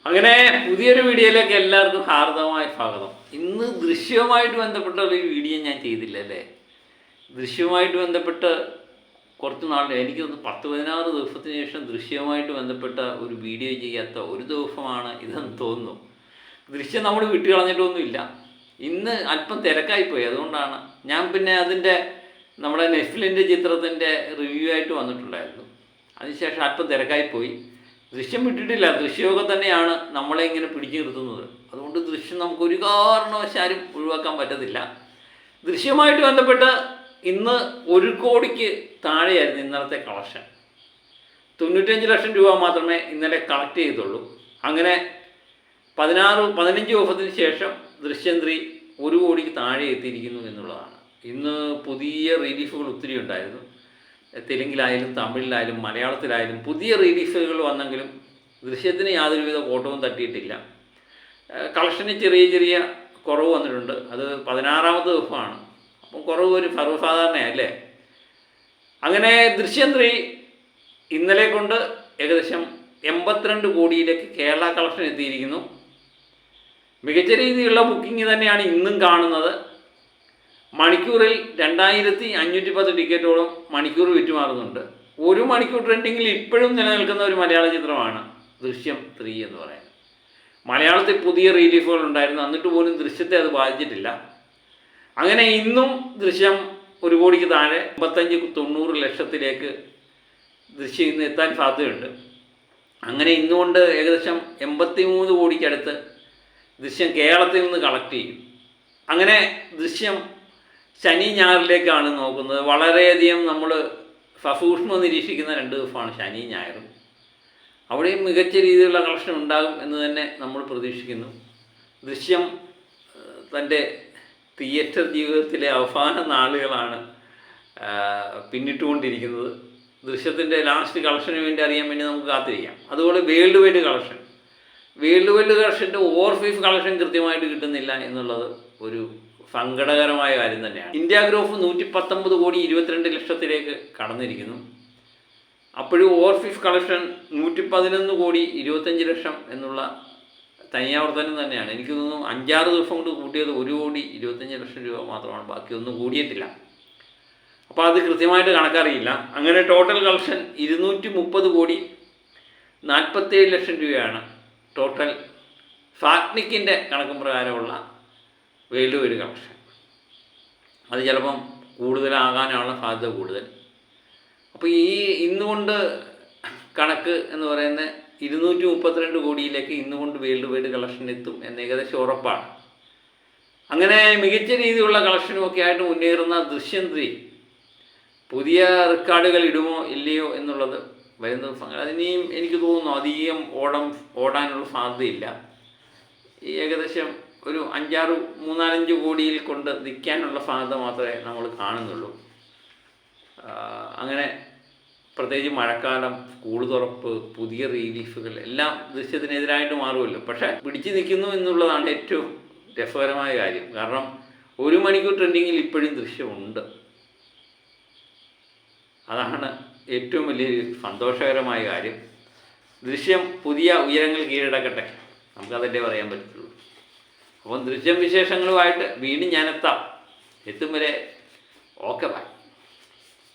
അങ്ങനെ പുതിയൊരു വീഡിയോയിലേക്ക് എല്ലാവർക്കും ഹാർദവമായ സ്വാഗതം. ഇന്ന് ദൃശ്യവുമായിട്ട് ബന്ധപ്പെട്ട ഒരു വീഡിയോ ഞാൻ ചെയ്തില്ല അല്ലേ. ദൃശ്യവുമായിട്ട് ബന്ധപ്പെട്ട് കുറച്ച് നാളിൽ എനിക്കൊന്ന് 10-16 ദിവസത്തിന് ശേഷം ദൃശ്യവുമായിട്ട് ബന്ധപ്പെട്ട ഒരു വീഡിയോ ചെയ്യാത്ത ഒരു ദിവസമാണ് ഇതെന്ന് തോന്നുന്നു. ദൃശ്യം നമ്മൾ വിട്ടു കളഞ്ഞിട്ടൊന്നുമില്ല. ഇന്ന് അല്പം തിരക്കായിപ്പോയി, അതുകൊണ്ടാണ് ഞാൻ പിന്നെ അതിൻ്റെ നമ്മുടെ നെറ്റ്ഫ്ലിൻ്റെ ചിത്രത്തിൻ്റെ റിവ്യൂ ആയിട്ട് വന്നിട്ടുണ്ടായിരുന്നു. അതിനുശേഷം അല്പം തിരക്കായിപ്പോയി. ദൃശ്യം വിട്ടിട്ടില്ല. ദൃശ്യമൊക്കെ തന്നെയാണ് നമ്മളെ ഇങ്ങനെ പിടിച്ചു നിർത്തുന്നത്. അതുകൊണ്ട് ദൃശ്യം നമുക്ക് ഒരു കാരണവശാലും ഒഴിവാക്കാൻ പറ്റത്തില്ല. ദൃശ്യമായിട്ട് ബന്ധപ്പെട്ട് ഇന്ന് 1 കോടിക്ക് താഴെയായിരുന്നു ഇന്നലത്തെ കളക്ഷൻ. 95 ലക്ഷം രൂപ മാത്രമേ ഇന്നലെ കളക്ട് ചെയ്തുള്ളൂ. അങ്ങനെ 15 ദിവസത്തിന് ശേഷം ദൃശ്യം 3 1 കോടിക്ക് താഴെ എത്തിയിരിക്കുന്നു എന്നുള്ളതാണ്. ഇന്ന് പുതിയ റിലീഫുകൾ ഒത്തിരി ഉണ്ടായിരുന്നു. തെലുങ്കിലായാലും തമിഴിലായാലും മലയാളത്തിലായാലും പുതിയ റിലീഫുകൾ വന്നെങ്കിലും ദൃശ്യത്തിന് യാതൊരുവിധ കോട്ടവും തട്ടിയിട്ടില്ല. കളക്ഷന് ചെറിയ ചെറിയ കുറവ് വന്നിട്ടുണ്ട്. അത് 16ാമത്തെ ദിവസമാണ്. അപ്പം കുറവ് ഒരു സർവ്വസാധാരണയല്ലേ. അങ്ങനെ ദൃശ്യം 3 ഇന്നലെ കൊണ്ട് ഏകദേശം 82 കോടിയിലേക്ക് കേരള കളക്ഷൻ എത്തിയിരിക്കുന്നു. മികച്ച രീതിയിലുള്ള ബുക്കിംഗ് തന്നെയാണ് ഇന്നും കാണുന്നത്. മണിക്കൂറിൽ 2510 ടിക്കറ്റോളം മണിക്കൂർ വിറ്റുമാറുന്നുണ്ട്. 1 മണിക്കൂർ ട്രെൻഡിങ്ങിൽ ഇപ്പോഴും നിലനിൽക്കുന്ന ഒരു മലയാള ചിത്രമാണ് ദൃശ്യം 3 എന്ന് പറയുന്നത്. മലയാളത്തിൽ പുതിയ റിലീഫുകൾ ഉണ്ടായിരുന്നു, എന്നിട്ട് പോലും ദൃശ്യത്തെ അത് ബാധിച്ചിട്ടില്ല. അങ്ങനെ ഇന്നും ദൃശ്യം 1 കോടിക്ക് താഴെ 85-90 ലക്ഷത്തിലേക്ക് ദൃശ്യം ഇന്ന് എത്താൻ സാധ്യതയുണ്ട്. അങ്ങനെ ഇന്നുകൊണ്ട് ഏകദേശം 83 കോടിക്കടുത്ത് ദൃശ്യം കേരളത്തിൽ നിന്ന് കളക്ട് ചെയ്യും. അങ്ങനെ ദൃശ്യം ശനി ഞായറിലേക്കാണ് നോക്കുന്നത്. വളരെയധികം നമ്മൾ സസൂക്ഷ്മം നിരീക്ഷിക്കുന്ന 2 ദിവസമാണ് ശനി ഞായറും. അവിടെയും മികച്ച രീതിയിലുള്ള കളക്ഷൻ ഉണ്ടാകും എന്ന് തന്നെ നമ്മൾ പ്രതീക്ഷിക്കുന്നു. ദൃശ്യം തൻ്റെ തിയേറ്റർ ജീവിതത്തിലെ അവസാന നാളുകളാണ് പിന്നിട്ടുകൊണ്ടിരിക്കുന്നത്. ദൃശ്യത്തിൻ്റെ ലാസ്റ്റ് കളക്ഷന് വേണ്ടി അറിയാൻ വേണ്ടി നമുക്ക് കാത്തിരിക്കാം. അതുപോലെ വേൾഡ് വൈഡ് കളക്ഷൻ്റെ ഓവർസീസ് കളക്ഷൻ കൃത്യമായിട്ട് കിട്ടുന്നില്ല എന്നുള്ളത് ഒരു സങ്കടകരമായ കാര്യം തന്നെയാണ്. ഇന്ത്യ ഗ്രോസ് 119 കോടി 22 ലക്ഷത്തിലേക്ക് കടന്നിരിക്കുന്നു. അപ്പോഴും ഓവർസീസ് കളക്ഷൻ 111 കോടി 25 ലക്ഷം എന്നുള്ള തനിയാവർത്തനം തന്നെയാണ്. എനിക്ക് തോന്നുന്നു 5-6 ദിവസം കൊണ്ട് കൂട്ടിയത് 1 കോടി 25 ലക്ഷം രൂപ മാത്രമാണ്. ബാക്കിയൊന്നും കൂടിയിട്ടില്ല. അപ്പോൾ അത് കൃത്യമായിട്ട് കണക്കറിയില്ല. അങ്ങനെ ടോട്ടൽ കളക്ഷൻ 230 കോടി 47 ലക്ഷം രൂപയാണ് ടോട്ടൽ ഫാക്നിക്കിൻ്റെ കണക്കും പ്രകാരമുള്ള വേൾഡ് വൈഡ് കളക്ഷൻ. അത് ചിലപ്പം കൂടുതലാകാനുള്ള സാധ്യത കൂടുതൽ. അപ്പോൾ ഈ ഇന്നുകൊണ്ട് കണക്ക് എന്ന് പറയുന്നത് 232 കോടിയിലേക്ക് ഇന്നുകൊണ്ട് വേൾഡ് വൈഡ് കളക്ഷൻ എത്തും എന്ന് ഏകദേശം ഉറപ്പാണ്. അങ്ങനെ മികച്ച രീതിയിലുള്ള കളക്ഷനുമൊക്കെ ആയിട്ട് മുന്നേറുന്ന ദൃശ്യം 3 പുതിയ റെക്കോർഡുകൾ ഇടുമോ ഇല്ലയോ എന്നുള്ളത് വരുന്ന ദിവസങ്ങൾ. അതിനെയും എനിക്ക് തോന്നുന്നു അധികം ഓടാനുള്ള സാധ്യതയില്ല. ഈ ഏകദേശം ഒരു 3-4-5 കോടിയിൽ കൊണ്ട് നിൽക്കാനുള്ള സാധ്യത മാത്രമേ നമ്മൾ കാണുന്നുള്ളൂ. അങ്ങനെ പ്രത്യേകിച്ച് മഴക്കാലം, സ്കൂൾ തുറപ്പ്, പുതിയ റിലീഫുകൾ എല്ലാം ദൃശ്യത്തിനെതിരായിട്ട് മാറുമല്ലോ. പക്ഷേ പിടിച്ചു നിൽക്കുന്നു എന്നുള്ളതാണ് ഏറ്റവും രസകരമായ കാര്യം. കാരണം 1 മണിക്കൂർ ട്രെൻഡിങ്ങിൽ ഇപ്പോഴും ദൃശ്യമുണ്ട്. അതാണ് ഏറ്റവും വലിയൊരു സന്തോഷകരമായ കാര്യം. ദൃശ്യം പുതിയ ഉയരങ്ങൾ കീഴടക്കട്ടെ, നമുക്കതല്ലേ പറയാൻ പറ്റുള്ളൂ. അപ്പം ദൃശ്യം വിശേഷങ്ങളുമായിട്ട് വീണ്ടും ഞാൻ എത്തും വരെ ഓക്കെ ബൈ.